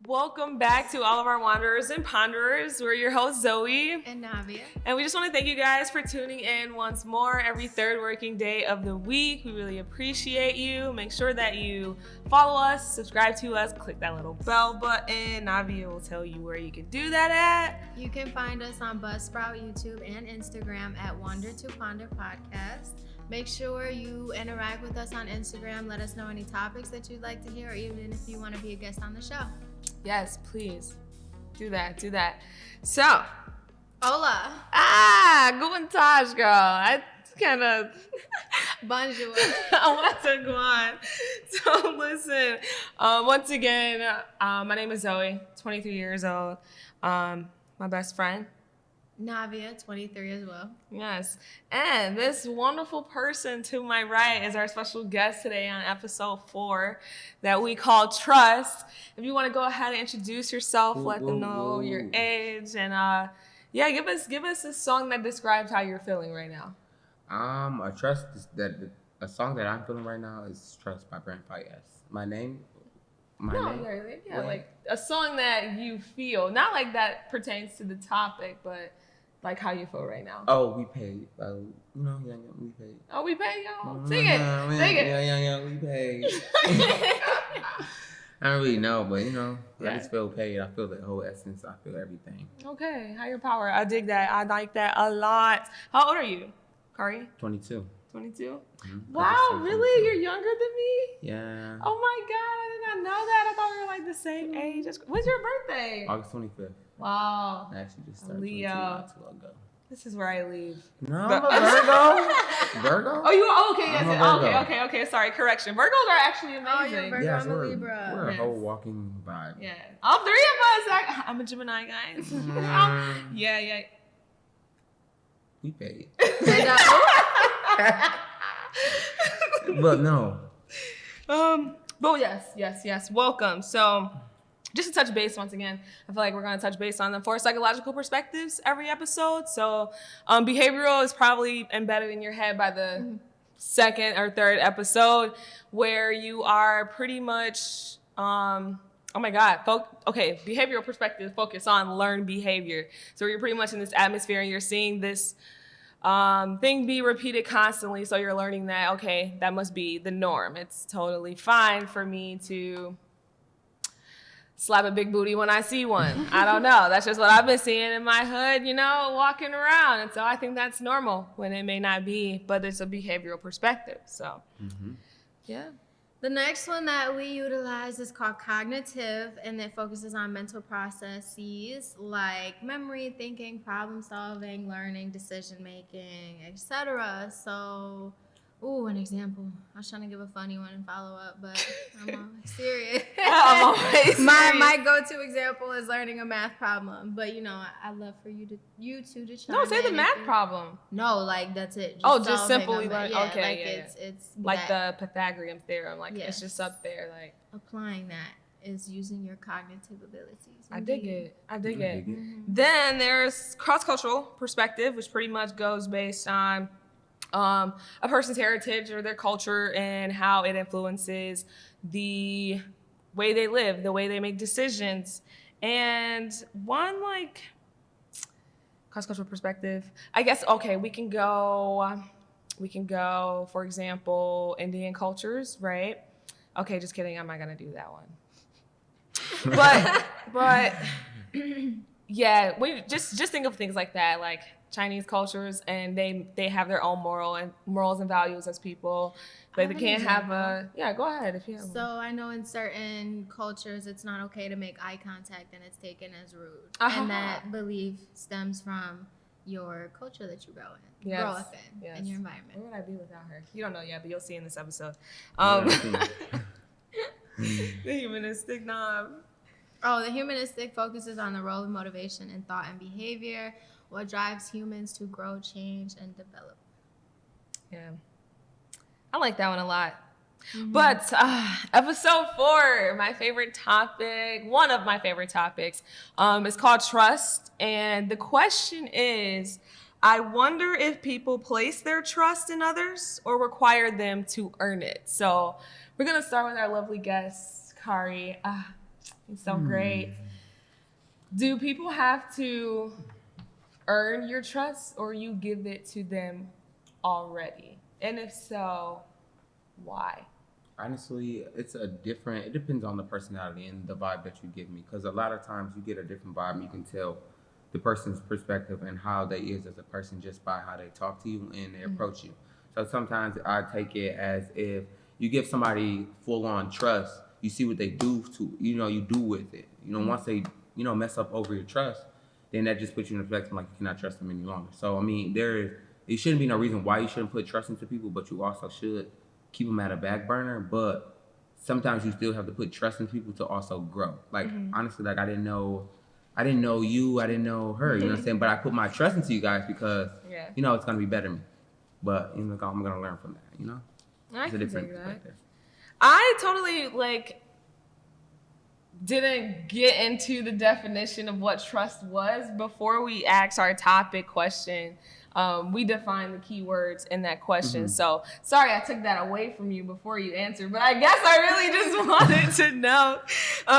Welcome back to all of our wanderers and ponderers. We're your hosts, Zoe and NaVia. And we just want to thank you guys for tuning in once more every third working day of the week. We really appreciate you. Make sure that you follow us, subscribe to us, click that little bell button. NaVia will tell you where you can do that at. You can find us on Buzzsprout, YouTube, and Instagram at Wander to Ponder Podcast. Make sure you interact with us on Instagram. Let us know any topics that you'd like to hear, or even if you want to be a guest on the show. Yes, please. Do that. So. Hola. Guten Tag, girl. I kind of. Bonjour. I want to go on. So listen, once again, my name is Zoe, 23 years old. My best friend. NaVia, 23 as well. Yes. And this wonderful person to my right is our special guest today on episode 4 that we call Trust. If you want to go ahead and introduce yourself, let them know your age, and give us a song that describes how you're feeling right now. A song that I'm feeling right now is Trust by Brent Fayez. My name. Like a song that you feel, not like that pertains to the topic, but like how you feel right now. Oh, we paid. We paid. Oh, we paid, y'all. Sing it. Yeah, we paid. I don't really know, but I just feel paid. I feel the whole essence. I feel everything. Okay, higher power. I dig that. I like that a lot. How old are you, Kari? 22. 22? Mm-hmm. Wow, really? You're younger than me? Yeah. Oh my God, I did not know that. I thought we were like the same age. When's your birthday? August 25th. Wow. I actually just started Leo. 22 not too long ago. This is where I leave. No, I'm a Virgo. Virgo? Oh, you are? Okay, yes. I'm a Virgo. Okay. Sorry, correction. Virgos are actually amazing. Oh, you're Virgo. Yes, I'm a Libra. We're a whole walking vibe. Yeah. All 3 of us. I'm a Gemini, guys. Yeah. We paid. And, But no. But yes. Welcome. So, just to touch base once again, I feel like we're going to touch base on the 4 psychological perspectives every episode. So, behavioral is probably embedded in your head by the second or third episode, where you are pretty much, behavioral perspective focus on learned behavior. So you're pretty much in this atmosphere and you're seeing this thing be repeated constantly. So you're learning that, okay, that must be the norm. It's totally fine for me to slap a big booty when I see one. I don't know. That's just what I've been seeing in my hood, walking around. And so I think that's normal when it may not be, but it's a behavioral perspective. So, yeah. The next one that we utilize is called cognitive, and it focuses on mental processes like memory, thinking, problem solving, learning, decision making, etc. So, an example. I was trying to give a funny one and follow up, but I'm always serious. I'm always serious. My go-to example is learning a math problem, but I love for you two to chime in. No, say the math problem. No, like that's it. Just simply like it's like that. the Pythagorean theorem. Like it's just up there. Like applying that is using your cognitive abilities. I dig it. Mm-hmm. Then there's cross-cultural perspective, which pretty much goes based on a person's heritage or their culture and how it influences the way they live, the way they make decisions. And one cross-cultural perspective, I guess, okay, we can go, for example, Indian cultures, right? Okay, just kidding. I'm not going to do that one. But yeah, we just think of things like that, like Chinese cultures, and they have their own morals and values as people. Like they can't have go ahead if you have So I know in certain cultures it's not okay to make eye contact and it's taken as rude. And that belief stems from your culture that you grow up in and your environment. Where would I be without her? You don't know yet, but you'll see in this episode. The humanistic knob. Oh, the humanistic focuses on the role of motivation in thought and behavior, what drives humans to grow, change, and develop. Yeah. I like that one a lot. Mm-hmm. But episode 4, my favorite topic, one of my favorite topics, is called trust. And the question is, I wonder if people place their trust in others or require them to earn it. So we're going to start with our lovely guest, Kari. He's so great. Do people have to earn your trust, or you give it to them already? And if so, why? Honestly, it depends on the personality and the vibe that you give me. Because a lot of times you get a different vibe. You can tell the person's perspective and how they is as a person just by how they talk to you and they approach you. So sometimes I take it as if you give somebody full on trust, you see what they do you do with it. Once they, mess up over your trust, then that just puts you in a place like you cannot trust them any longer. So, I mean, there shouldn't be no reason why you shouldn't put trust into people, but you also should keep them at a back burner. But sometimes you still have to put trust in people to also grow. Like, honestly, like I didn't know you, I didn't know her, you know what I'm saying? But I put my trust into you guys because, it's going to be better than me. But, I'm going to learn from that, I It's a can different take that. perspective. I totally didn't get into the definition of what trust was before we asked our topic question. We defined the key words in that question. So sorry I took that away from you before you answered, but I guess I really just wanted to know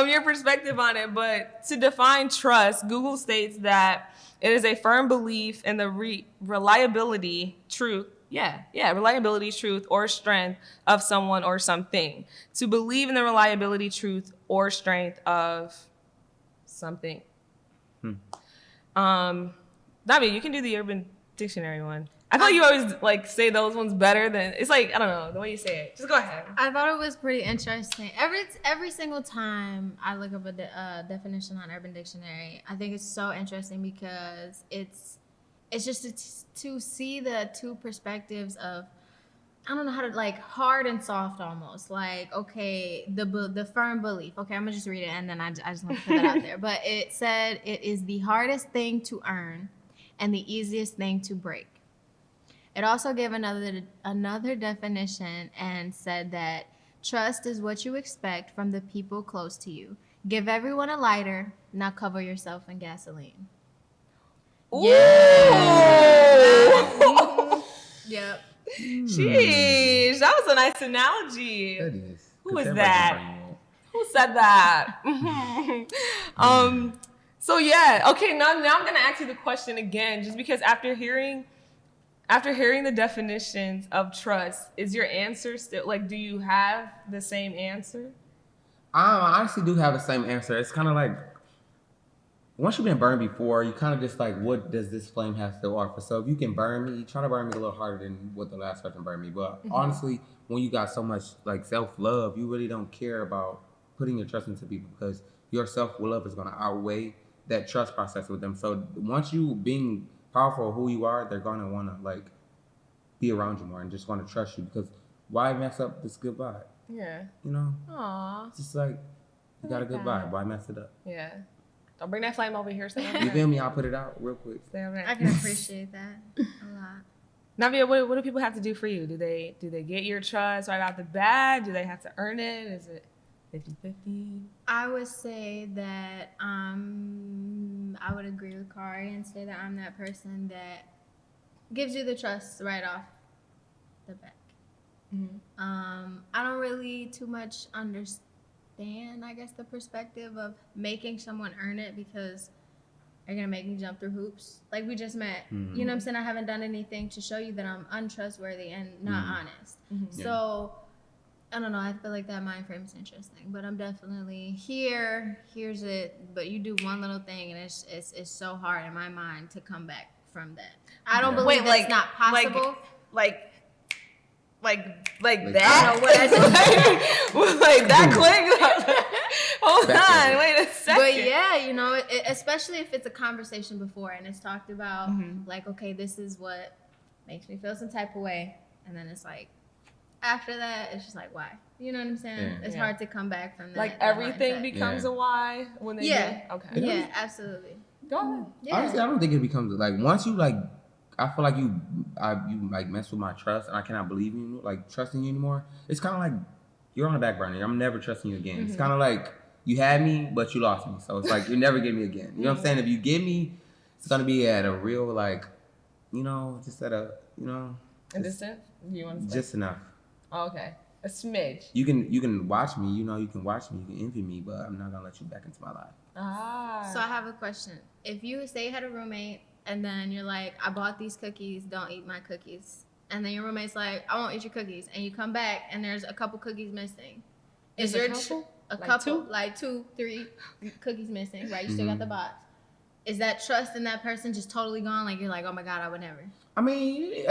your perspective on it. But to define trust, Google states that it is a firm belief in the reliability, truth, or strength of someone or something. To believe in the reliability, truth, or strength of something. Navi, you can do the Urban Dictionary one. I feel like you always say those ones better than, it's I don't know, the way you say it. Just go ahead. I thought it was pretty interesting. Every single time I look up a definition on Urban Dictionary, I think it's so interesting because it's just to see the two perspectives of, I don't know how to, hard and soft almost. Okay, the firm belief. Okay, I'm gonna just read it and then I just want to put that out there. But it said it is the hardest thing to earn and the easiest thing to break. It also gave another definition and said that trust is what you expect from the people close to you. Give everyone a lighter, now cover yourself in gasoline. Ooh. Yeah. Yep. Sheesh, that was a nice analogy. That is. Who was that? Who said that? So yeah, okay. Now I'm gonna ask you the question again, just because after hearing the definitions of trust, is your answer still do you have the same answer? I honestly do have the same answer. It's kind of like once you've been burned before, you kind of just what does this flame have to offer? So if you can burn me, try to burn me a little harder than what the last person burned me. But honestly, when you got so much self-love, you really don't care about putting your trust into people because your self-love is going to outweigh that trust process with them. So once you being powerful who you are, they're going to want to be around you more and just want to trust you because why mess up this good vibe? Yeah. Aww. It's just you got a good vibe. Why mess it up? Yeah. Don't bring that flame over here. You feel me? I'll put it out real quick. I can appreciate that a lot. Navia, what do people have to do for you? Do they get your trust right out the bat? Do they have to earn it? Is it 50-50? I would say that I would agree with Kari and say that I'm that person that gives you the trust right off the back. I don't really too much understand, I guess, the perspective of making someone earn it because are you gonna make me jump through hoops? We just met. You know what I'm saying? I haven't done anything to show you that I'm untrustworthy and not honest. So I don't know. I feel like that mind frame is interesting, but I'm definitely here's it. But you do one little thing, and it's so hard in my mind to come back from that. I don't believe it's not possible. Like that? That quick? Hold on, wait a second. But yeah, especially if it's a conversation before and it's talked about, okay, this is what makes me feel some type of way, and then it's after that, it's just why? You know what I'm saying? Yeah. It's hard to come back from that. Everything becomes a why when they do? Okay. Yeah, absolutely. Go ahead. Yeah. Honestly, I don't think it becomes once you I feel like you mess with my trust and I cannot believe you, trusting you anymore. It's kind of you're on the back burner. I'm never trusting you again. It's kind of you had me, but you lost me. So it's you never get me again. You know what I'm saying? If you get me, it's gonna be at a real just at a a distance. Do you want to just enough. Oh, okay. A smidge. You can watch me. You can watch me. You can envy me, but I'm not gonna let you back into my life. Ah. So I have a question. If you say you had a roommate and then you're like, I bought these cookies, don't eat my cookies. And then your roommate's like, I won't eat your cookies. And you come back and there's a couple cookies missing. Is There's your a couple? a Like couple, two? like 2, 3 cookies missing, right? You still got the box. Is that trust in that person just totally gone? Like you're like, oh my God, I would never. I mean,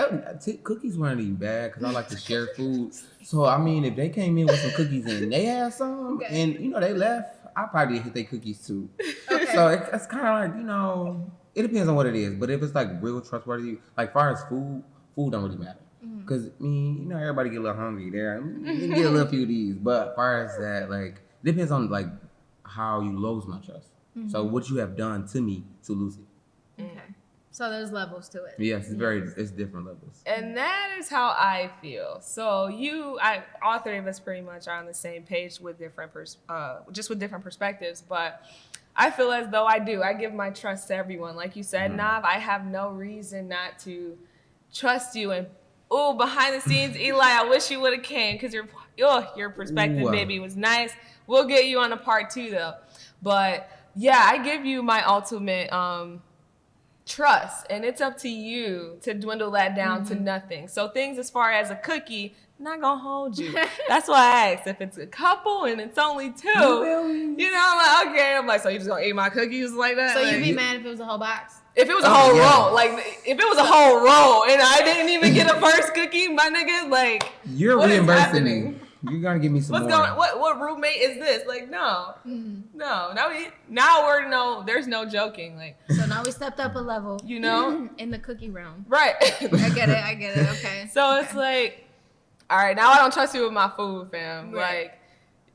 cookies weren't even bad because I like to share food. So I mean, if they came in with some cookies and they had some, Okay. and they left, I probably hit their cookies too. Okay. So it's kind of like it depends on what it is. But if it's like real trustworthy, like far as food don't really matter. Because I mean, everybody get a little hungry there. You get a little few of these, but as far as that, like, it depends on like how you lose my trust. So what you have done to me to lose it. Okay. So there's levels to it. Yes, it's different levels. And that is how I feel. So all three of us pretty much are on the same page with different perspectives. But I feel as though I give my trust to everyone. Like you said, Nav, I have no reason not to trust you. And behind the scenes, Eli, I wish you would have came because your perspective, baby, was nice. We'll get you on a part 2 though. But yeah, I give you my ultimate trust, and it's up to you to dwindle that down to nothing. So things as far as a cookie, I'm not gonna hold you. That's why I asked. If it's a couple and it's only 2, I'm like, okay. I'm like, so you just gonna eat my cookies like that? So like, you'd be mad if it was a whole box? If it was a whole roll, like if it was a whole roll and I didn't even get a first cookie, my nigga, like you're reimbursing me. You're gonna give me some more. What roommate is this? Like no. Now there's no joking. Like so now we stepped up a level. In the cookie realm. Right. I get it. Okay. So it's like, all right, now I don't trust you with my food, fam. Right.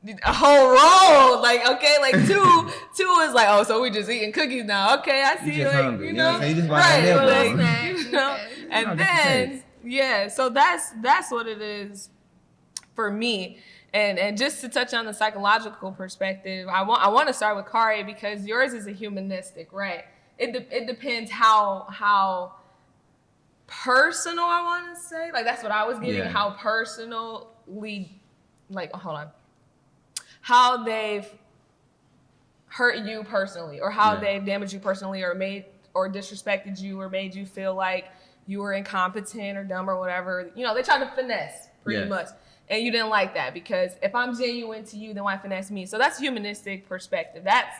Like a whole roll, like okay, like two is like, oh, so we just eating cookies now. Okay, I see, just like hungry. you know, You just right? like, and then so that's what it is for me. And just to touch on the psychological perspective, I want to start with Kari because yours is a humanistic, right? It depends how personal I want to say, like that's what I was getting. How personally, like hold on. How they've hurt you personally, or how they've damaged you personally, or made or disrespected you, or made you feel like you were incompetent or dumb or whatever. They tried to finesse pretty much, and you didn't like that because if I'm genuine to you, then why finesse me? So that's humanistic perspective. That's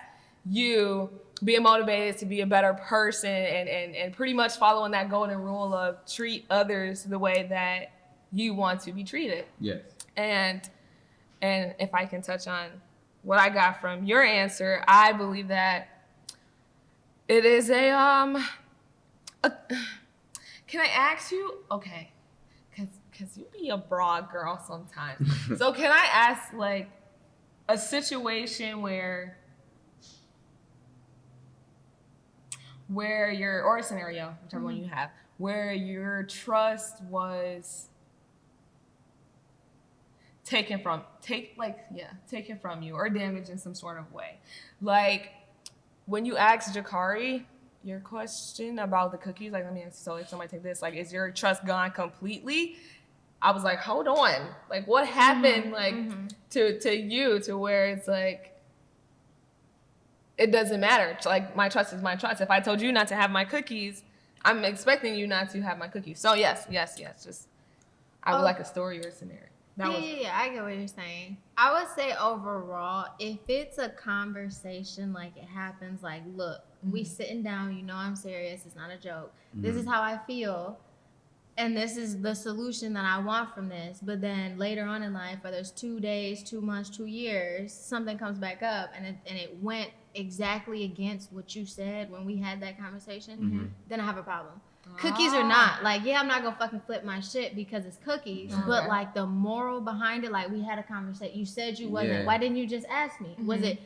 you being motivated to be a better person and pretty much following that golden rule of treat others the way that you want to be treated. Yes. And if I can touch on what I got from your answer, I believe that it is can I ask you? Okay, because you be a broad girl sometimes. So can I ask like a situation where or a scenario, whichever one you have, where your trust was taken from you or damaged in some sort of way. Like when you asked Jakari your question about the cookies, like let me ask you, so if somebody take this, like is your trust gone completely? I was like, hold on, like what happened to you to where it's like it doesn't matter. Like my trust is my trust. If I told you not to have my cookies, I'm expecting you not to have my cookies. So yes. Just I would like a story or a scenario. I get what you're saying. I would say overall, if it's a conversation like it happens, like, look, we sitting down, I'm serious, it's not a joke. This is how I feel, and this is the solution that I want from this. But then later on in life, whether it's 2 days, 2 months, 2 years, something comes back up, and it went exactly against what you said when we had that conversation, then I have a problem. Cookies or not, like, I'm not gonna fucking flip my shit because it's cookies, but like the moral behind it, like we had a conversation. You said you wasn't. Why didn't you just ask me? Was it?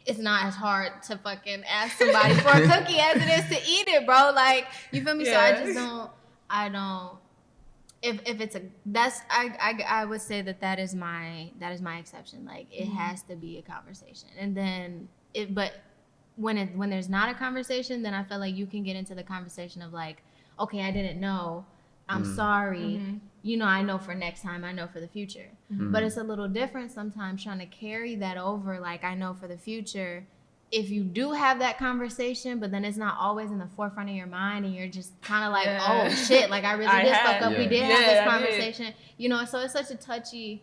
It's not as hard to fucking ask somebody for a cookie as it is to eat it, bro. Like, you feel me? So I don't. If it's I would say that is my exception. Like it has to be a conversation, and then but when there's not a conversation, then I feel like you can get into the conversation of like, okay, I didn't know. I'm sorry. I know for next time, I know for the future. But it's a little different sometimes trying to carry that over, like I know for the future. If you do have that conversation, but then it's not always in the forefront of your mind, and you're just kind of like, oh shit, like I really did fuck up. We did have this conversation, so it's such a touchy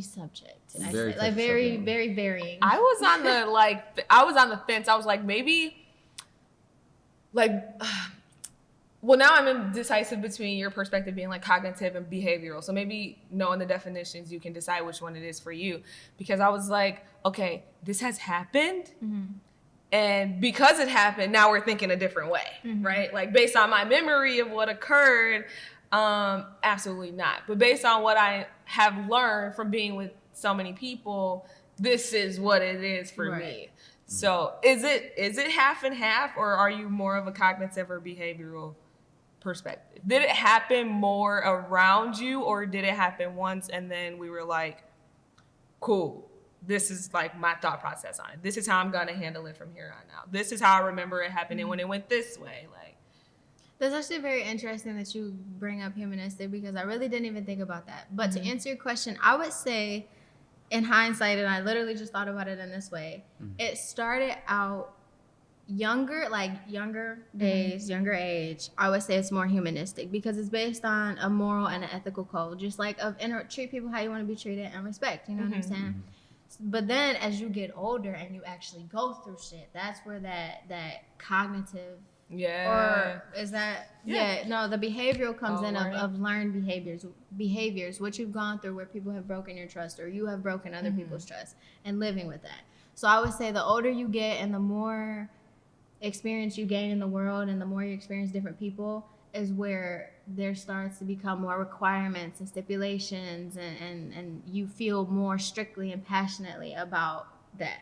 subject. Like very, very varying. I was on the fence. I was like, maybe, like, well, now I'm indecisive between your perspective being like cognitive and behavioral. So maybe knowing the definitions, you can decide which one it is for you. Because I was like, okay, this has happened. And because it happened, now we're thinking a different way, right? Like based on my memory of what occurred, absolutely not. But based on what I have learned from being with so many people, this is what it is for me. So is it half and half, or are you more of a cognitive or behavioral perspective? Did it happen more around you, or did it happen once and then we were like, cool, this is like my thought process on it. This is how I'm gonna handle it from here on out. This is how I remember it happening when it went this way. Like, that's actually very interesting that you bring up humanistic, because I really didn't even think about that. But to answer your question, I would say in hindsight, and I literally just thought about it in this way, it started out younger days, younger age. I would say it's more humanistic because it's based on a moral and an ethical code, just like treat people how you want to be treated and respect. You know what I'm saying? But then as you get older and you actually go through shit, that's where that cognitive or is that the behavioral comes of learned behaviors, what you've gone through, where people have broken your trust or you have broken other people's trust, and living with that. So I would say the older you get and the more experience you gain in the world and the more you experience different people is where there starts to become more requirements and stipulations, and you feel more strictly and passionately about that.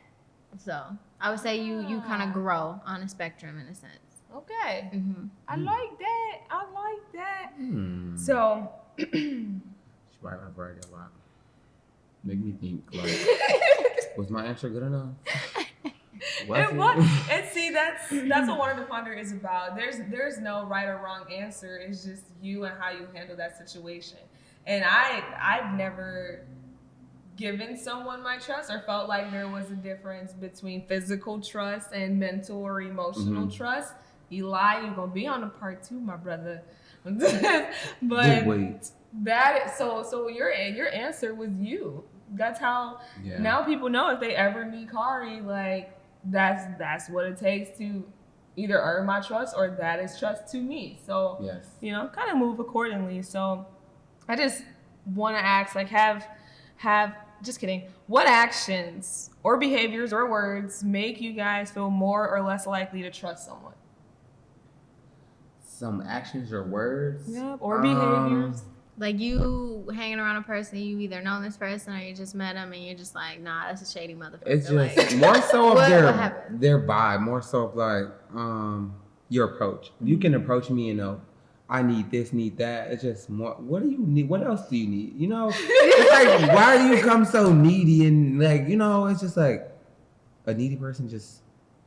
So I would say you kind of grow on a spectrum in a sense. Okay. I like that. So She might have read a lot. Make me think, like, was my answer good enough? And see, that's what One of the Ponder is about. There's no right or wrong answer. It's just you and how you handle that situation. And I've never given someone my trust or felt like there was a difference between physical trust and mental or emotional trust. Eli, you're gonna be on a part 2, my brother. But wait. So your answer was you. That's how now people know if they ever meet Kari, like that's what it takes to either earn my trust or that is trust to me. So kind of move accordingly. So I just want to ask, like, have just kidding. What actions or behaviors or words make you guys feel more or less likely to trust someone? Some actions or words? Yeah, or behaviors. Like you hanging around a person, you either know this person or you just met them and you're just like, nah, that's a shady motherfucker. It's just like, more so of what their vibe, more so of like your approach. You can approach me and I need this, need that. It's just more, what do you need? What else do you need? It's like, why do you come so needy? And like, it's just like a needy person just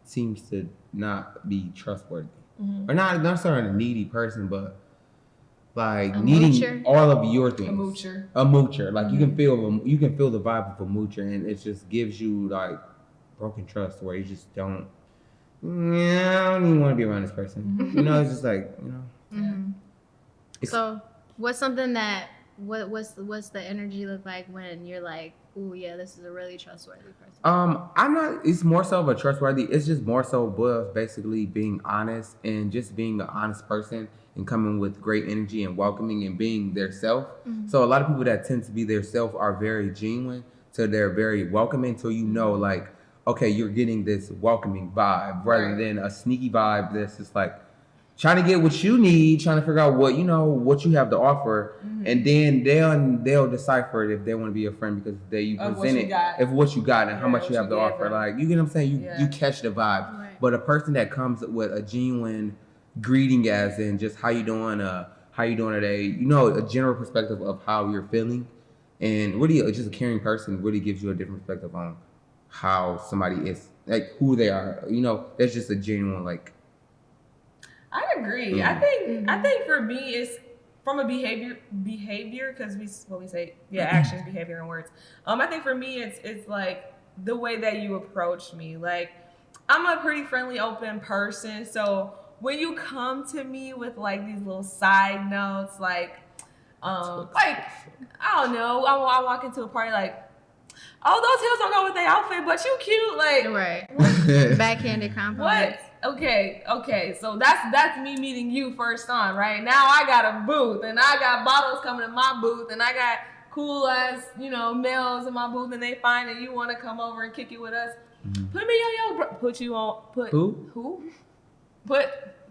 seems to not be trustworthy. Or not necessarily a needy person, but like needing all of your things. A moocher. Like you can feel the vibe of a moocher, and it just gives you like broken trust where you just don't. I don't even want to be around this person. It's just like So what's something that what's the energy look like when you're like, ooh, yeah, this is a really trustworthy person? I'm not. It's more so of a trustworthy. It's just more so boils basically being honest and just being an honest person and coming with great energy and welcoming and being their self. So a lot of people that tend to be their self are very genuine, so they're very welcoming. So like, okay, you're getting this welcoming vibe rather than a sneaky vibe that's just like trying to get what you need, trying to figure out what you have to offer, and then they'll decipher it if they want to be a friend because you present it what you got and how much you have to offer. Like, you get what I'm saying? You catch the vibe. Right. But a person that comes with a genuine greeting, as in just how you doing today, a general perspective of how you're feeling, and really just a caring person really gives you a different perspective on how somebody is, like who they are. There's just a genuine like. I agree. I think for me, it's from a behavior, because we say, actions, behavior, and words. I think for me, it's like the way that you approach me. Like, I'm a pretty friendly, open person, so when you come to me with like these little side notes, like I don't know, I walk into a party like, oh, those heels don't go with their outfit, but you cute, like, right. Backhanded compliments. what? Okay. So that's me meeting you first time, right? Now I got a booth, and I got bottles coming in my booth, and I got cool ass, males in my booth, and they find that you want to come over and kick it with us. Mm-hmm. Put me on your put you on put who? Put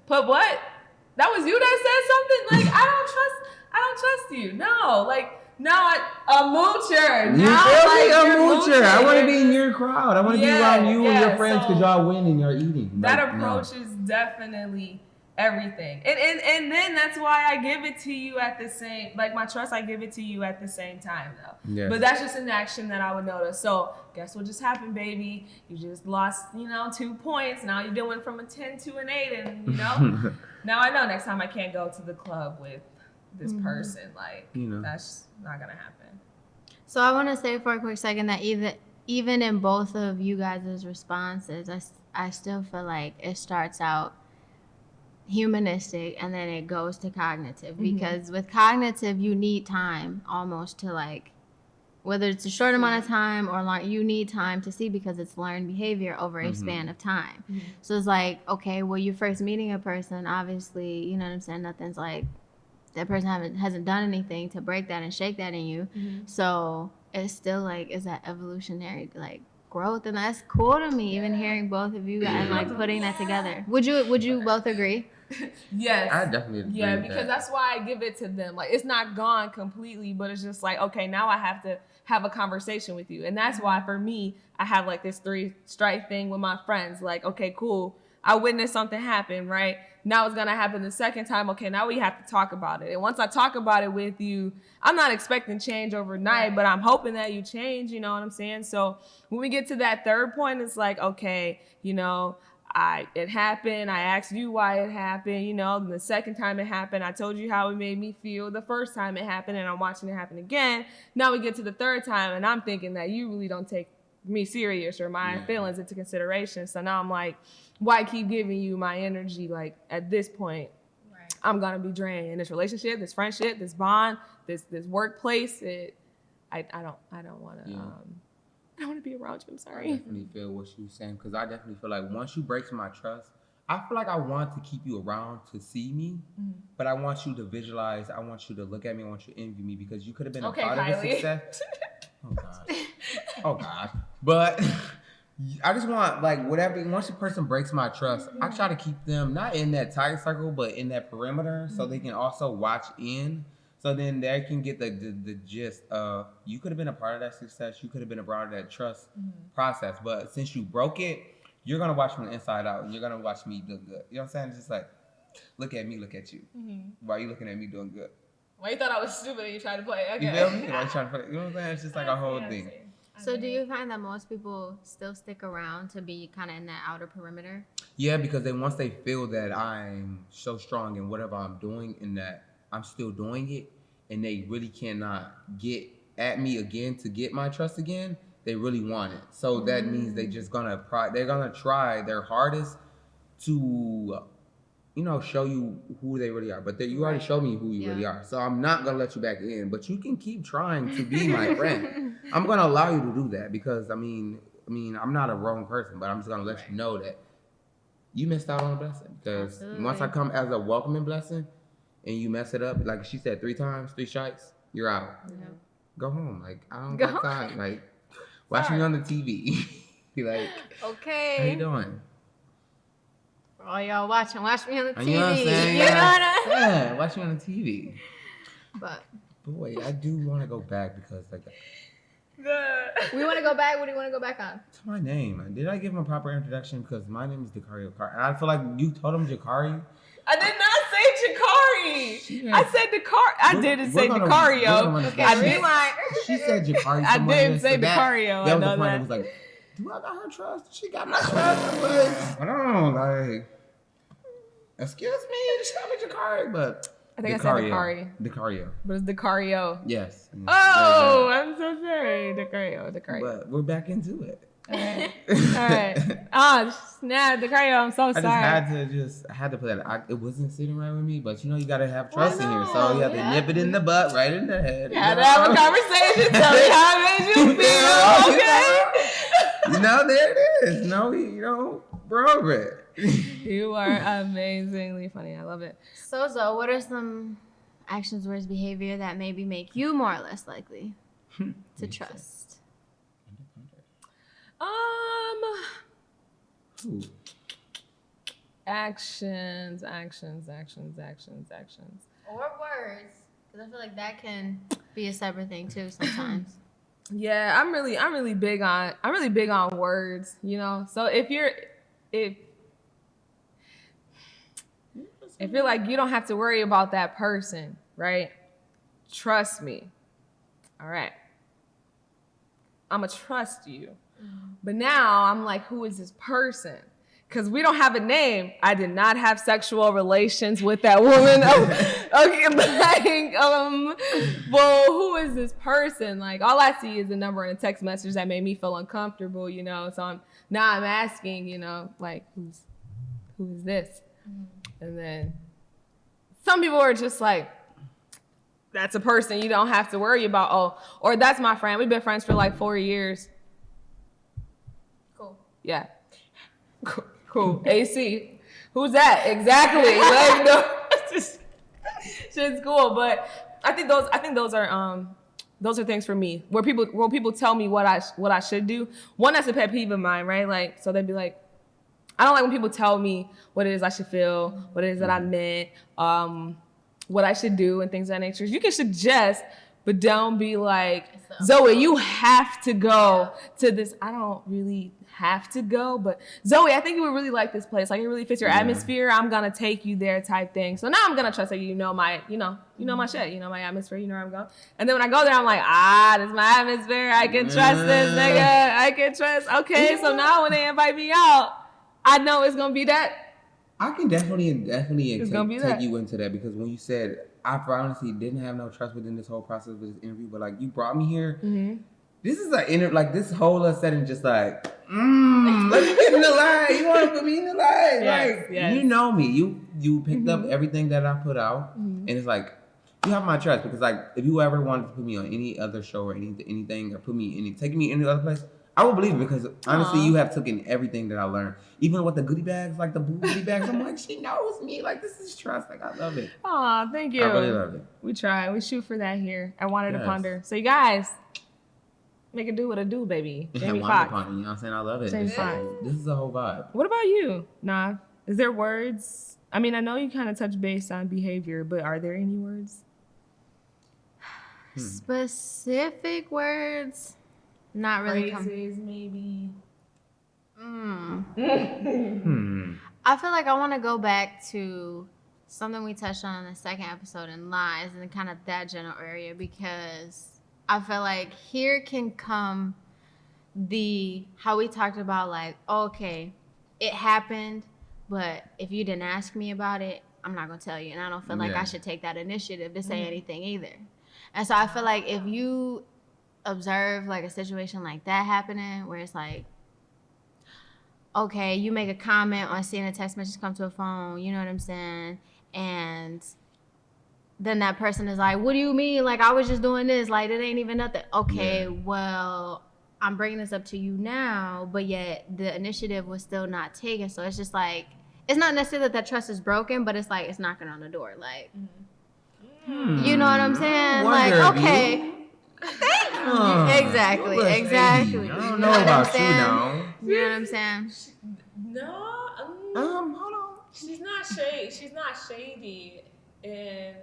what? That was you that said something? Like, I don't trust you. No, like. Now a moocher. You now, feel like, me? A moocher. I want to be in your crowd. I want to be around you and your friends because y'all win and you're eating. That approach is definitely everything. And then that's why I give it to you at the same, like my trust, I give it to you at the same time though. Yes. But that's just an action that I would notice. So guess what just happened, baby? You just lost, 2 points. Now you're doing from a 10 to an 8 and, now I know next time I can't go to the club with this person, like, that's not gonna happen. So I want to say for a quick second that even in both of you guys' responses, I still feel like it starts out humanistic and then it goes to cognitive, because with cognitive you need time almost to, like, whether it's a short amount of time or long, you need time to see, because it's learned behavior over a span of time. So it's like, okay, well, you're first meeting a person, obviously, you know what I'm saying, nothing's like, that person hasn't done anything to break that and shake that in you. So it's still like, is that evolutionary, like, growth? And that's cool to me, even hearing both of you and like putting that together. Would you both agree? Yes. I definitely agree. Yeah, because that's why I give it to them. Like, it's not gone completely, but it's just like, okay, now I have to have a conversation with you. And that's why for me, I have like this 3-strike thing with my friends. Like, okay, cool. I witnessed something happen, right? Now it's going to happen the second time. Okay, now we have to talk about it. And once I talk about it with you, I'm not expecting change overnight, but I'm hoping that you change, you know what I'm saying? So when we get to that third point, it's like, okay, it happened. I asked you why it happened, and the second time it happened, I told you how it made me feel the first time it happened, and I'm watching it happen again. Now we get to the third time, and I'm thinking that you really don't take me serious or my feelings into consideration. So now I'm like, why keep giving you my energy? Like, at this point, I'm gonna be drained in this relationship, this friendship, this bond, this workplace. I don't want to. I don't want to be around you. I'm sorry. I definitely feel what you're saying, because I definitely feel like once you break my trust, I feel like I want to keep you around to see me, but I want you to visualize. I want you to look at me. I want you to envy me, because you could have been a part of the success. Oh gosh. But I just want, like, whatever. Once a person breaks my trust, I try to keep them not in that tight circle, but in that perimeter, so they can also watch in. So then they can get the gist of, you could have been a part of that success. You could have been a part of that trust process. But since you broke it, you're going to watch from the inside out. And you're going to watch me do good. You know what I'm saying? It's just like, look at me, look at you. Why are you looking at me doing good? Well, you thought I was stupid and you tried to play. Okay. You feel me? Why you trying to play? You know what I'm saying? It's just like a whole thing. So do you find that most people still stick around to be kind of in that outer perimeter? Yeah, because once they feel that I'm so strong in whatever I'm doing and that I'm still doing it, and they really cannot get at me again to get my trust again, they really want it. So that means they're gonna try their hardest to, show you who they really are. But you already showed me who you really are. So I'm not gonna let you back in. But you can keep trying to be my friend. I'm gonna allow you to do that, because I mean, I'm not a wrong person, but I'm just gonna let you know that you missed out on a blessing. Because once I come as a welcoming blessing, and you mess it up, like she said, 3 times, 3 strikes, you're out. Go home. Like, I don't got time. Like, watch me on the TV. Be like, okay, how you doing? Oh, y'all watch me on the TV. You know what I'm saying? Yeah, watch me on the TV. But boy, I do want to go back, because like, we want to go back. What do you want to go back on? It's my name. Did I give him a proper introduction? Because my name is Dakario Jakari. And I feel like you told him Jakari. I did not say Jakari. I said Dakari. I didn't say Dakario. Okay, she said Jakari. I didn't say Dakario. That was the point. That was like, do I got her trust? She got my trust. I don't know, like, excuse me, she got me Jakari, but I think I said Dakari. Dacario. But it's Dacario. Yes. Oh, I'm so sorry. Dacario. But we're back into it. All right. Oh, snap. Dacario, I'm so sorry. I had to put that. It wasn't sitting right with me, but you gotta have trust in here. So you have to nip it in the butt, right in the head. You had to have a conversation. Tell me how it made you feel. Okay. There it is. We're over it. You are amazingly funny. I love it. So, Zoe, what are some actions, words, behavior that maybe make you more or less likely to trust? Actions. Or words, because I feel like that can be a separate thing too sometimes. Yeah, I'm really big on words, So if you're like, you don't have to worry about that person, right? Trust me. All right. I'm gonna trust you. But now I'm like, who is this person? Because we don't have a name. I did not have sexual relations with that woman. Well, who is this person? Like, all I see is a number and a text message that made me feel uncomfortable, So I'm asking, like, who is this? And then some people are just like, that's a person you don't have to worry about. Oh, or that's my friend. We've been friends for like 4 years. Cool. Yeah. Cool. AC. Who's that? Exactly. Like, no, shit's cool. But I think those are things for me where people tell me what I should do. One, that's a pet peeve of mine, right? Like, so they'd be like, I don't like when people tell me what it is I should feel, what it is that I meant, what I should do, and things of that nature. You can suggest, but don't be like, Zoe, you have to go to this. I don't really have to go, but Zoe, I think you would really like this place. Like, it really fits your atmosphere. I'm gonna take you there, type thing. So now I'm gonna trust that you know my shit, my atmosphere, where I'm going. And then when I go there, I'm like, this is my atmosphere. I can trust this nigga. I can trust. Okay, so now when they invite me out, I know it's gonna be that. I can definitely take you into that, because when you said, I honestly didn't have no trust within this whole process of this interview, but like, you brought me here. Mm-hmm. This is this whole setting, just like, let me get in the line. You want to put me in the line? Yes, like, you know me. You picked up everything that I put out, and it's like, you have my trust, because like, if you ever wanted to put me on any other show or anything, or taking me any other place, I will believe it, because honestly, you have taken everything that I learned. Even with the goodie bags, like the blue goodie bags, I'm like, she knows me. Like, this is trust. Like, I love it. Aw, thank you. I really love it. We try. We shoot for that here. I wanted to ponder. So you guys, make it do what it do, baby. Jamie Foxx. You know what I'm saying? I love it. Jamie Foxx. This is a whole vibe. What about you, Nav? Is there words? I mean, I know you kind of touch base on behavior, but are there any words? Specific words? Not really. Phrases, maybe. I feel like I want to go back to something we touched on in the second episode in lies, and kind of that general area, because I feel like here can come how we talked about, like, okay, it happened, but if you didn't ask me about it, I'm not going to tell you. And I don't feel like I should take that initiative to say anything either. And so I feel like if you observe like a situation like that happening, where it's like, okay, you make a comment on seeing a text message come to a phone, you know what I'm saying? And then that person is like, what do you mean? Like, I was just doing this. Like, it ain't even nothing. Okay, well, I'm bringing this up to you now, but yet the initiative was still not taken. So it's just like, it's not necessarily that trust is broken, but it's like, it's knocking on the door. Like, you know what I'm saying? Like, okay. Exactly. I don't know about you now. You know what I'm saying? No. Hold on. She's not shady. She's not shady, and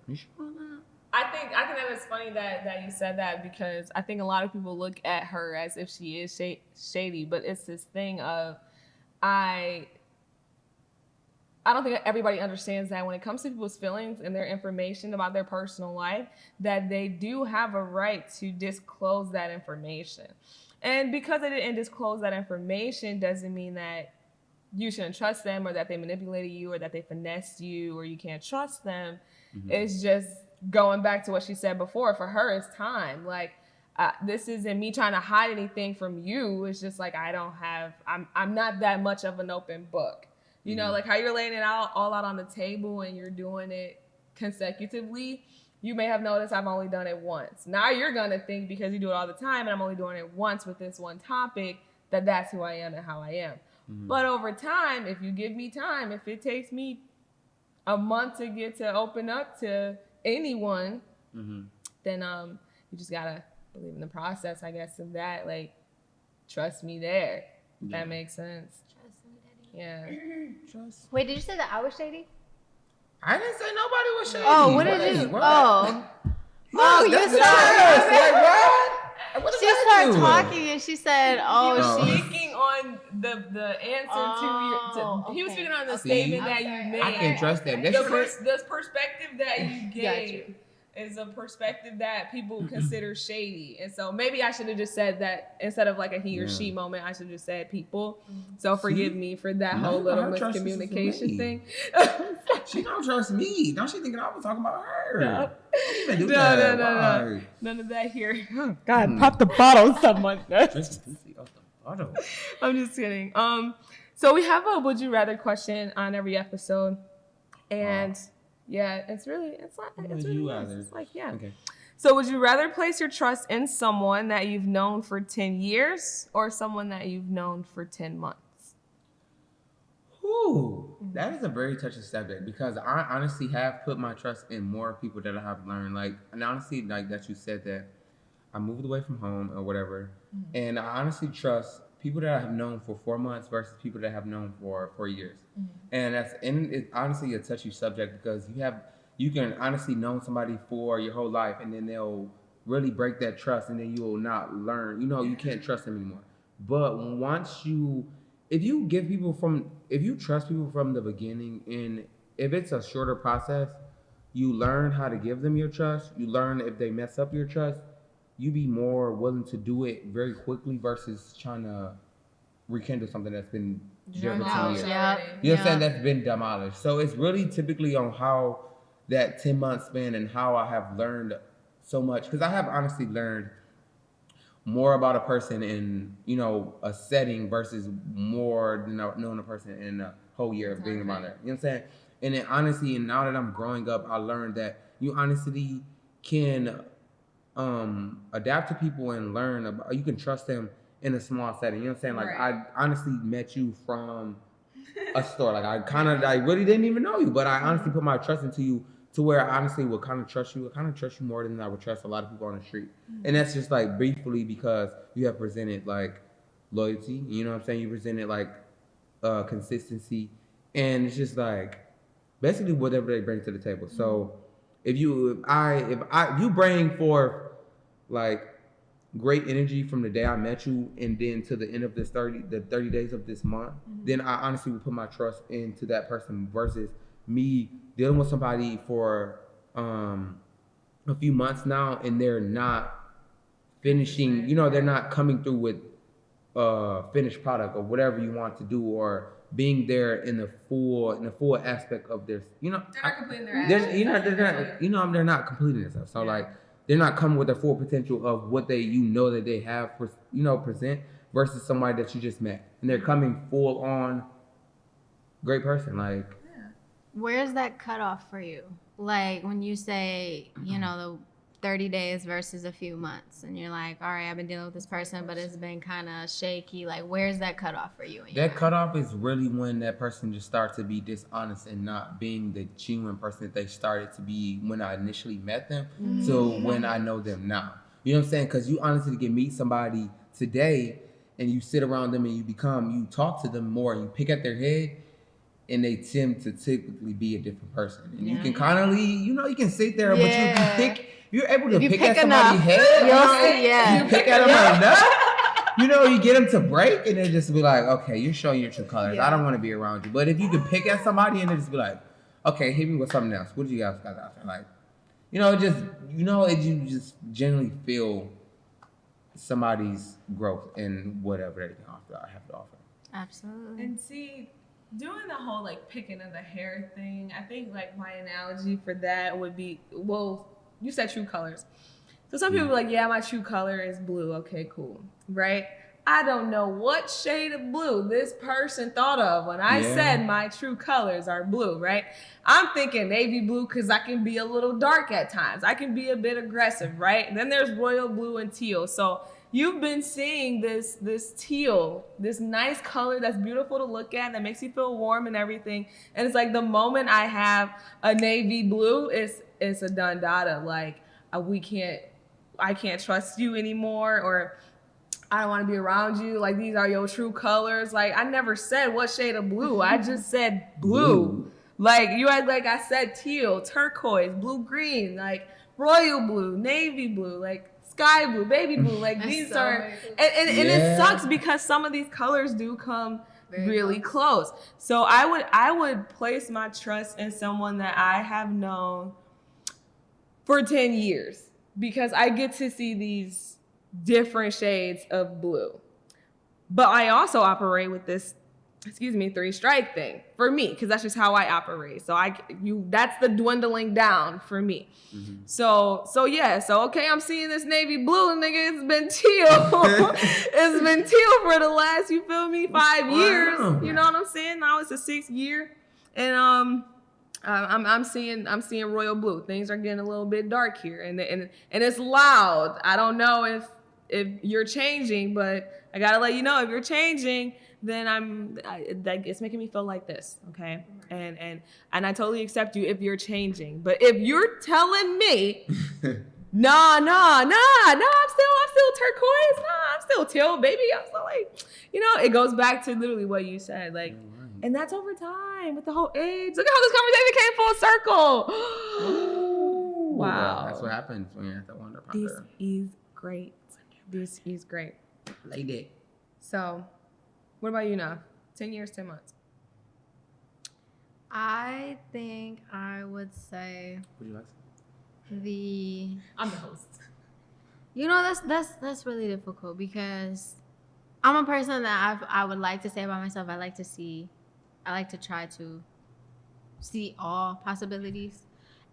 you sure about that? I think that it's funny that you said that, because I think a lot of people look at her as if she is shady, but it's this thing of I don't think everybody understands that when it comes to people's feelings and their information about their personal life, that they do have a right to disclose that information. And because they didn't disclose that information doesn't mean that you shouldn't trust them, or that they manipulated you, or that they finessed you, or you can't trust them. It's just going back to what she said before. For her, it's time. Like, this isn't me trying to hide anything from you. It's just like I'm not that much of an open book. You know, like how you're laying it all out on the table and you're doing it consecutively. You may have noticed I've only done it once. Now you're going to think, because you do it all the time and I'm only doing it once with this one topic, that that's who I am and how I am. But over time, if you give me time, if it takes me a month to get to open up to anyone, then you just got to believe in the process, I guess, of that. Like, trust me there. That makes sense. Trust me, Daddy. Yeah. Wait, did you say that I was shady? I didn't say nobody was shady. Oh, what did you? What? Oh, you said. What She started talking and she said, He was speaking on the answer to he was speaking on the statement that you made. I can't trust them. The perspective that you gave is a perspective that people consider shady. And so maybe I should have just said that instead of like a he or she moment, I should have just said people. So forgive me for that whole little miscommunication thing. She don't trust me. Don't she thinking I was talking about her? No. No. None of that here. Oh, God, pop the bottle, someone. I'm just kidding. So we have a would you rather question on every episode. And yeah, it's really nice. It's like, yeah. Okay. So would you rather place your trust in someone that you've known for 10 years or someone that you've known for 10 months? Ooh, that is a very touchy subject because I honestly have put my trust in more people that I have learned. Like, and honestly, like that you said that I moved away from home or whatever. And I honestly trust people that I have known for 4 months versus people that I have known for 4 years. And it's honestly a touchy subject because you can honestly know somebody for your whole life and then they'll really break that trust and then you will not learn. You know, you can't trust them anymore. But if you trust people from the beginning and if it's a shorter process, you learn how to give them your trust. You learn if they mess up your trust. You be more willing to do it very quickly versus trying to rekindle something that's been there for 2 years. You know what I'm saying? That's been demolished. So it's really typically on how that 10-month span and how I have learned so much. Because I have honestly learned more about a person in, you know, a setting versus more than knowing a person in a whole year of being around there. You know what I'm saying? And then honestly, and now that I'm growing up, I learned that you honestly can adapt to people and learn about, you can trust them in a small setting. You know what I'm saying? Like I honestly met you from a store. Like I really didn't even know you, but I honestly put my trust into you to where I honestly would kind of trust you. I kind of trust you more than I would trust a lot of people on the street. And that's just like briefly because you have presented like loyalty. You know what I'm saying? You presented like consistency, and it's just like basically whatever they bring to the table. So if you bring forth like great energy from the day I met you and then to the end of the 30 days of this month, then I honestly would put my trust into that person versus me dealing with somebody for a few months now and they're not finishing, you know, they're not coming through with finished product or whatever you want to do, or being there in the full aspect of this, you know, they're not completing their they're not completing themselves. So like they're not coming with the full potential of what that they have, present versus somebody that you just met and they're coming full on great person. Like, where's that cutoff for you? Like when you say, you know, the 30 days versus a few months and you're like, all right, I've been dealing with this person, but it's been kind of shaky. Like, where's that cutoff for you? That cutoff is really when that person just starts to be dishonest and not being the genuine person that they started to be when I initially met them. So when I know them now, you know what I'm saying? Because you honestly can meet somebody today and you sit around them and you talk to them more and you pick at their head, and they tend to typically be a different person. And you can kind of you can sit there, but you can pick. You're able to pick at somebody's head. You pick at them enough. You know, you get them to break, and they just be like, okay, you're showing your true colors. I don't want to be around you. But if you can pick at somebody and they just be like, okay, hit me with something else. What do you guys got out there? Like, you just generally feel somebody's growth and whatever they can have to offer. Absolutely. And see, doing the whole like picking of the hair thing, I think like my analogy for that would be, well, you said true colors. So some people are like, yeah, my true color is blue. Okay, cool. Right? I don't know what shade of blue this person thought of when I said my true colors are blue, right? I'm thinking navy blue because I can be a little dark at times. I can be a bit aggressive, right? And then there's royal blue and teal. So you've been seeing this teal, this nice color that's beautiful to look at, that makes you feel warm and everything. And it's like the moment I have a navy blue, it's a done data. Like I can't trust you anymore, or I don't want to be around you. Like, these are your true colors. Like, I never said what shade of blue. I just said blue. Like, you had, like I said, teal, turquoise, blue, green, like royal blue, navy blue, like sky blue, baby blue. Like, these so are, and it sucks because some of these colors do come really close. So I would place my trust in someone that I have known for 10 years because I get to see these different shades of blue. But I also operate with this, 3-strike thing for me, because that's just how I operate. So that's the dwindling down for me. Mm-hmm. So okay, I'm seeing this navy blue, nigga. It's been teal. It's been teal for the last, you feel me, 5 years. You know what I'm saying? Now it's the 6th year, and I'm seeing royal blue. Things are getting a little bit dark here, and it's loud. I don't know if you're changing, but I gotta let you know if you're changing, then it's making me feel like this, okay? And I totally accept you if you're changing, but if you're telling me, nah, I'm still turquoise, nah, I'm still teal, baby, I'm still like, it goes back to literally what you said, like. And that's over time with the whole age. Look at how this conversation came full circle. Wow. That's what happens when you're at the Wonder Ponder. This is great. This is great. Lady. So, what about you now? 10 years, 10 months. I think I would say Would you like I'm the host. That's really difficult because I'm a person that I would like to say about myself, I like to try to see all possibilities.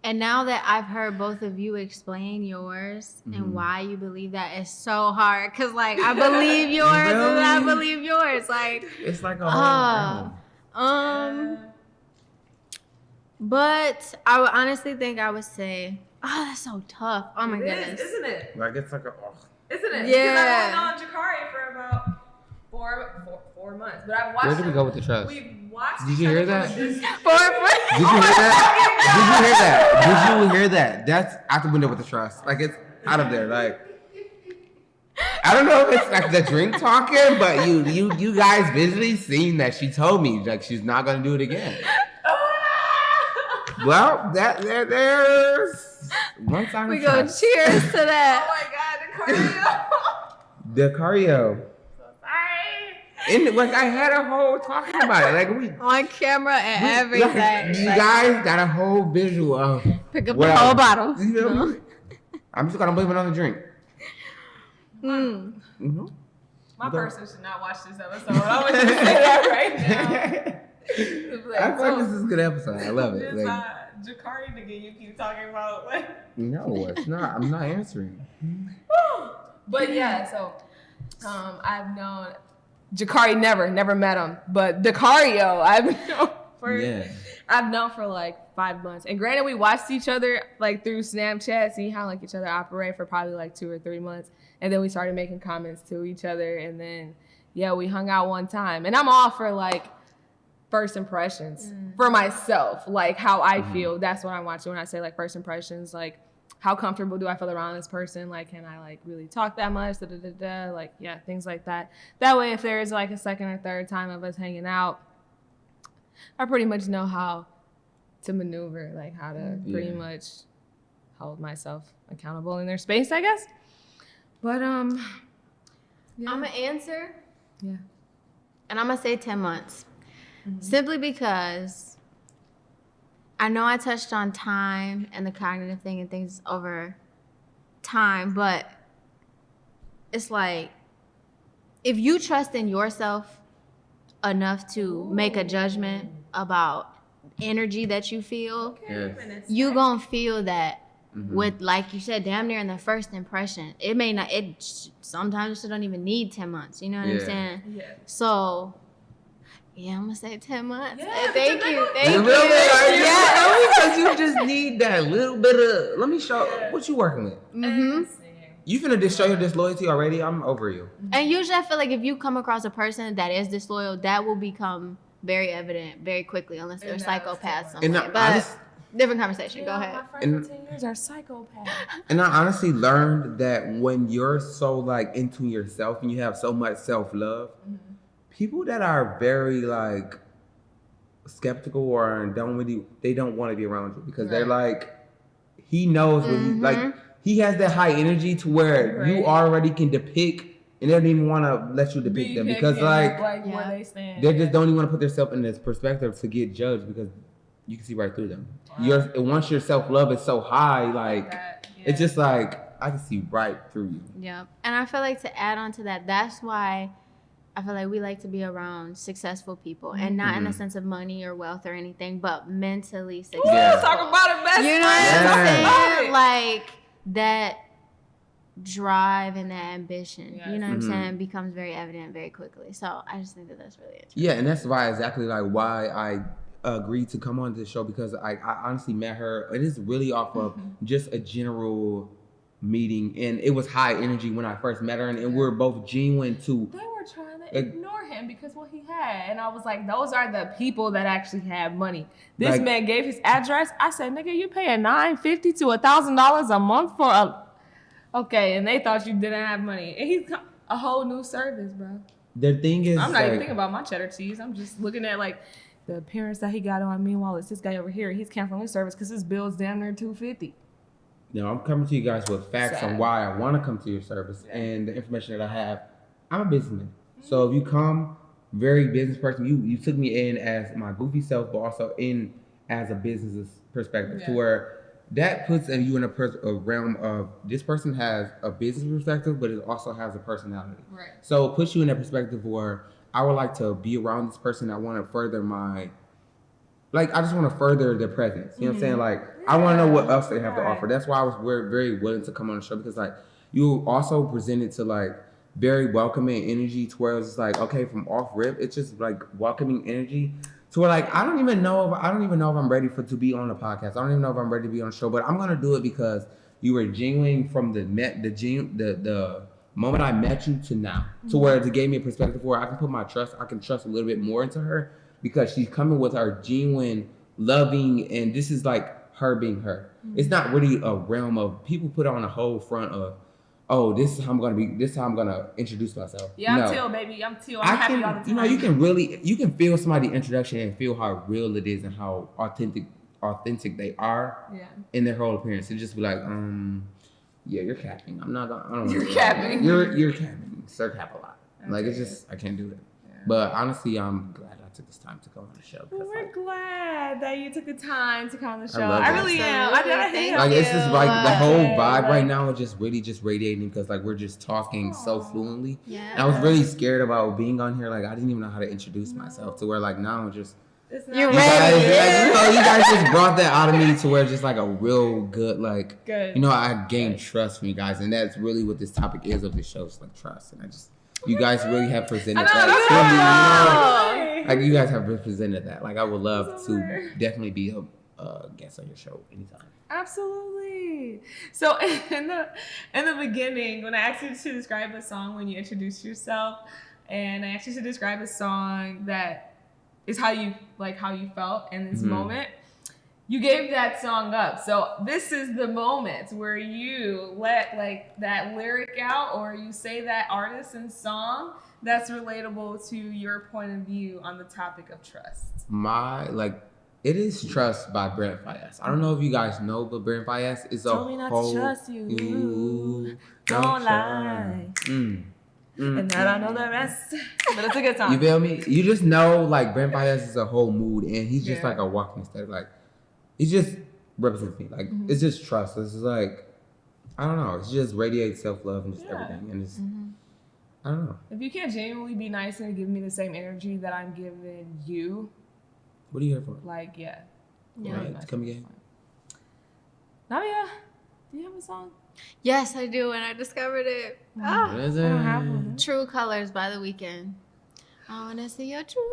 And now that I've heard both of you explain yours and why you believe that, it's so hard. Because, like, I believe yours and I believe yours. Like, it's like a whole but I would honestly think I would say, that's so tough. Oh, my goodness. Isn't it? Like, it's like Isn't it? Yeah. Because I've known Jakari for about 4 months. But I've watched Where did we go with the trust? We've watched. Did you hear that? Did you hear that? Did you hear that? That's out the window with the trust. Like, it's out of there. Like, I don't know if it's like the drink talking, but you guys visually seen that she told me like she's not gonna do it again. Well, there's one sign. We go cheers to that. Oh my God, The Dacario. And like I had a whole talking about it, like we on camera and everything. Like, you guys got a whole visual of pick up the whole bottle. You know? I'm just gonna blame it on the drink. My person should not watch this episode. I'm gonna just say that right now. I thought this is a good episode. I love it. This Like, Jakari nigga you keep talking about. no, it's not. I'm not answering. But yeah, so I've known Jakari never met him, but Dacario I've known for like 5 months. And granted, we watched each other like through Snapchat, see how like each other operate for probably like 2 or 3 months, and then we started making comments to each other, and then we hung out one time. And I'm all for like first impressions for myself, like how I feel. That's what I'm watching when I say like first impressions, like how comfortable do I feel around this person? Like, can I like really talk that much? Like, things like that. That way, if there is like a second or third time of us hanging out, I pretty much know how to maneuver, like how to pretty much hold myself accountable in their space, I guess. But I'm gonna answer. Yeah. And I'm gonna say 10 months. Simply because I know I touched on time and the cognitive thing and things over time, but it's like if you trust in yourself enough to make a judgment about energy that you feel, you gonna feel that with, like you said, damn near in the first impression. It may not, sometimes it don't even need 10 months, you know what I'm saying? Yeah. So yeah, I'm gonna say 10 months. Yeah, Thank you. Because you just need that little bit of, let me show what you working with. Mm-hmm. You finna just show your disloyalty already? I'm over you. And usually I feel like if you come across a person that is disloyal, that will become very evident very quickly, unless they're psychopaths somewhere. But different conversation. Go ahead. My friends for 10 years are psychopaths. And I honestly learned that when you're so like into yourself and you have so much self-love, people that are very like skeptical or don't want to be around you because they're like, he knows what he like. He has that high energy to where you already can depict, and they don't even want to let you depict them because like where they stand. They just don't even want to put themselves in this perspective to get judged because you can see right through them. Once your self-love is so high, like it's just like I can see right through you. Yeah, and I feel like to add on to that, that's why I feel like we like to be around successful people, and not in the sense of money or wealth or anything, but mentally successful. Talk about it, best You know what I'm saying? Like that drive and that ambition, you know what I'm saying, becomes very evident very quickly. So I just think that that's really interesting. Yeah, and that's why I agreed to come on this show because I honestly met her. It is really off of just a general meeting, and it was high energy when I first met her, and we were both genuine too. They were trying to ignore him because what he had, and I was like, those are the people that actually have money. This man gave his address. I said, nigga, you paying $950 to $1,000 a month for a okay, and they thought you didn't have money, and he's a whole new service, bro. The thing is, I'm not even thinking about my cheddar cheese. I'm just looking at like the appearance that he got on. Meanwhile, it's this guy over here. He's canceling his service because his bill's damn near $250. I'm coming to you guys with facts on why I want to come to your service and the information that I have. I'm a businessman. So if you come, very business person, you took me in as my goofy self, but also in as a business perspective to where that puts you in a realm of this person has a business perspective, but it also has a personality. Right. So it puts you in that perspective where I would like to be around this person. I want to further I just want to further their presence. You know what I'm saying? Like, I want to know what else they have to offer. That's why I was very willing to come on the show because, like, you also presented to, like, very welcoming energy to where it's like, okay, from off rip, it's just, like, welcoming energy to where, like, I don't even know if I'm ready to be on the podcast. I don't even know if I'm ready to be on the show, but I'm going to do it because you were genuine from the moment I met you to now, to where it gave me a perspective where I can trust a little bit more into her because she's coming with her genuine, loving, and this is like her being her. It's not really a realm of people put on a whole front of, oh, this is how I'm gonna introduce myself. Yeah, I'm Teal, baby. I'm Teal. I'm happy all the time. You can feel somebody's introduction and feel how real it is and how authentic they are in their whole appearance. And just be like, yeah, you're capping. You're capping. You're capping. Sir cap a lot. Okay. Like, it's just, I can't do it. Yeah. But honestly, I'm glad I took this time to come on the show. We're glad that you took the time to come on the show. I really am. I gotta hate like, it's just like the whole vibe right now is just really just radiating because like we're just talking so fluently. Yeah. And I was really scared about being on here. Like, I didn't even know how to introduce myself to where like now I'm just. You're ready. You guys just brought that out of me to where just like a real good, I gained trust from you guys. And that's really what this topic is of this show. It's like trust. And you guys really have presented that to me. Like, you guys have represented that. Like, I would love to definitely be a guest on your show anytime. Absolutely. So in the beginning, when I asked you to describe a song when you introduced yourself, and I asked you to describe a song that is how you felt in this moment, you gave that song up. So this is the moment where you let like that lyric out, or you say that artist and song that's relatable to your point of view on the topic of trust. It is Trust by Brent Fayez. I don't know if you guys know, but Brent Fayez is Told me not to trust you. Don't lie. And that I know the rest. But it's a good song. You feel me? You just know, like, Brent Fayez is a whole mood, and he's just like a walking aesthetic. Like, he just represents me. Like, it's just trust. It's just like, I don't know. It just radiates self-love and just everything. And it's, I don't know. If you can't genuinely be nice and give me the same energy that I'm giving you, What are you here for? like, yeah. Right, Nice. come again. NaVia, do you have a song? Yes, I do, and I discovered it. Ah. What is I it? don't have one. True Colors by The Weeknd. I wanna see your true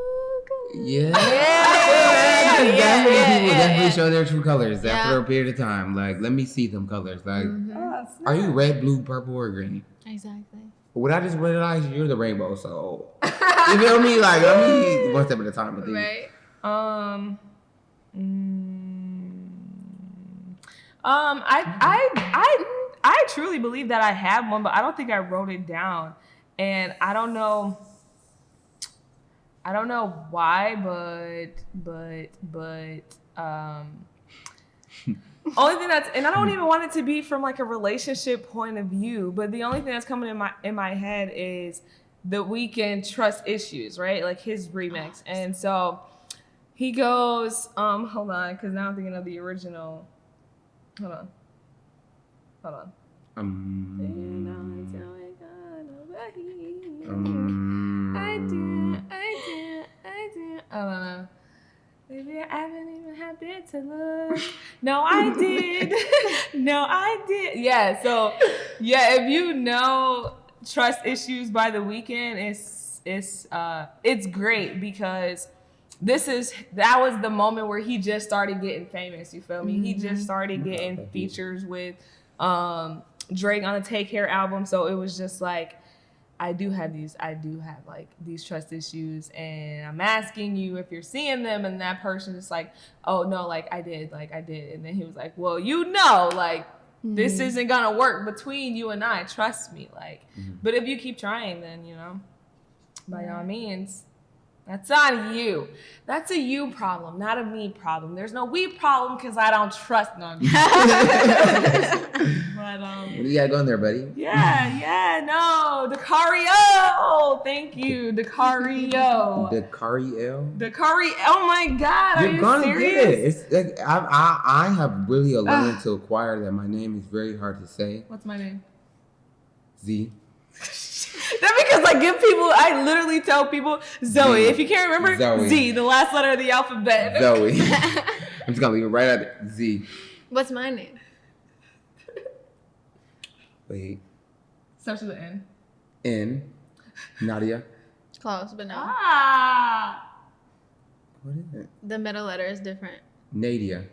colors. Yeah. Yeah. People definitely yeah. show their true colors after Yeah. a period of time. Like, let me see them colors. Like, Oh, are you red, blue, purple, or green? Exactly. What I just realized, you're the rainbow. So, you feel me? Like, let me one step at a time. With Right. I truly believe that I have one, but I don't think I wrote it down, and I don't know why, but only thing that's, and I don't even want it to be from like a relationship point of view, but the only thing that's coming in my head is The Weeknd Trust Issues, right? Like his remix. And so he goes, hold on, because now I'm thinking of the original. Hold on. I don't know. Maybe I haven't even had been to look. No, I did. Yeah, so yeah, if you know Trust Issues by The Weeknd, it's great because that was the moment where he just started getting famous, you feel me? He just started getting features with Drake on the Take Care album, so it was just like, I do have like these trust issues, and I'm asking you if you're seeing them, and that person is like, oh no, like I did, and then he was like, well, like this isn't gonna work between you and I, trust me, like, but if you keep trying, then by all means, that's on you. That's a you problem, not a me problem. There's no we problem because I don't trust none. But What do you got going there, buddy? No, Dacario. Thank you, Dacario. Dacario? Oh my God, are You're you gonna serious? get it. It's like I have really learned to acquire that my name is very hard to say. What's my name? Z. That's because I literally tell people Zoe. If you can't remember, Zoe. Z, the last letter of the alphabet. Zoe. I'm just gonna leave it right at it. Z. What's my name? Wait. Starts with an N. N. Nadia. Close, but no. Ah. What is it? The middle letter is different. Nadia.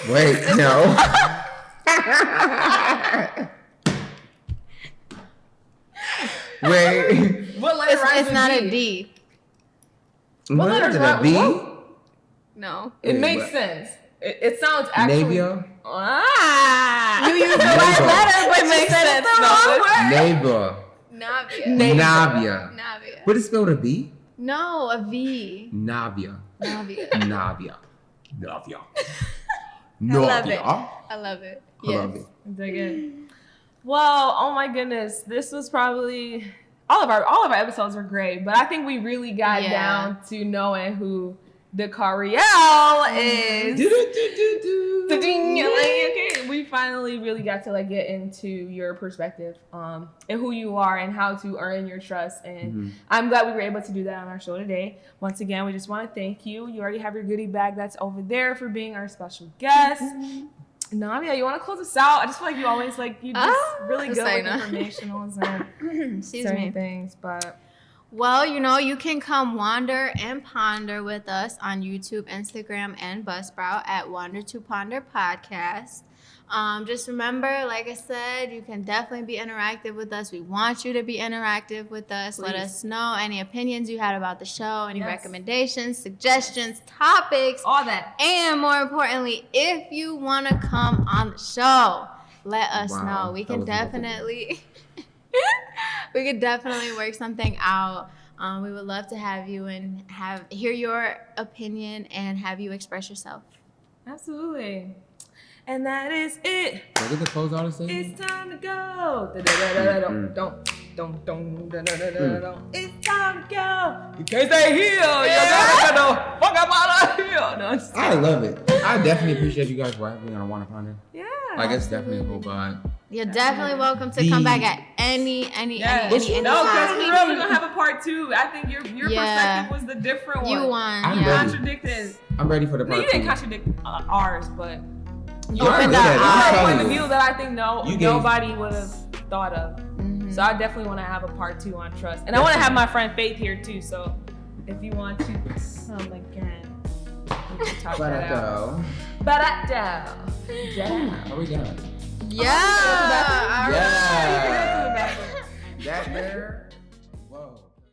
Wait, no. Wait. What letter rhymes It's with not D? a D. What letters is it? rhyme A with B? what? No. It Wait, makes what? sense. It sounds actually. Navia? Ah. You use the Neighbor. right letter, but It you makes said sense. it the wrong word. Neighbor. Navia. Navia. Navia. What is spelled a B? No, a V. Navia. Navia. Navia. Navia. love it. Navia. I love it. I love it. Dig it. Well, oh my goodness, this was probably all of our episodes were great, but I think we really got down to knowing who Dacario is. Okay, we finally really got to get into your perspective and who you are and how to earn your trust, and I'm glad we were able to do that on our show today. Once again, we just want to thank you. You already have your goodie bag that's over there for being our special guest. NaVia, you want to close us out? I just feel like you always you just really good with informationals and certain things, but. Well, you can come wander and ponder with us on YouTube, Instagram, and Buzzsprout at Wander to Ponder Podcast. Just remember, like I said, you can definitely be interactive with us. We want you to be interactive with us. Please. Let us know any opinions you had about the show, any recommendations, suggestions, topics, all that. And more importantly, if you want to come on the show, let us know. We can definitely... We could definitely work something out. We would love to have you and hear your opinion and have you express yourself. Absolutely. And that is it. What did the close out say? It's time to go. It's time to go. You can't stay here. You gotta fuck up out of here. No, I love it. I definitely appreciate you guys for having me on a Wanna Ponder. Yeah. It's definitely a cool vibe. You're definitely welcome to The- come back at any No, time. because for real, we're gonna have a part 2. I think your perspective was the different one. You won. I'm You ready. contradicted. I'm ready for the No, part you didn't 2. contradict ours, but you Y'all opened good at it, I'm up a telling point of you. view that I think You gave- nobody would have thought of. Mm-hmm. So I definitely want to have a part 2 on trust, and I want to have my friend Faith here too. So if you want to come again, we can talk that out. Are we done? Yeah.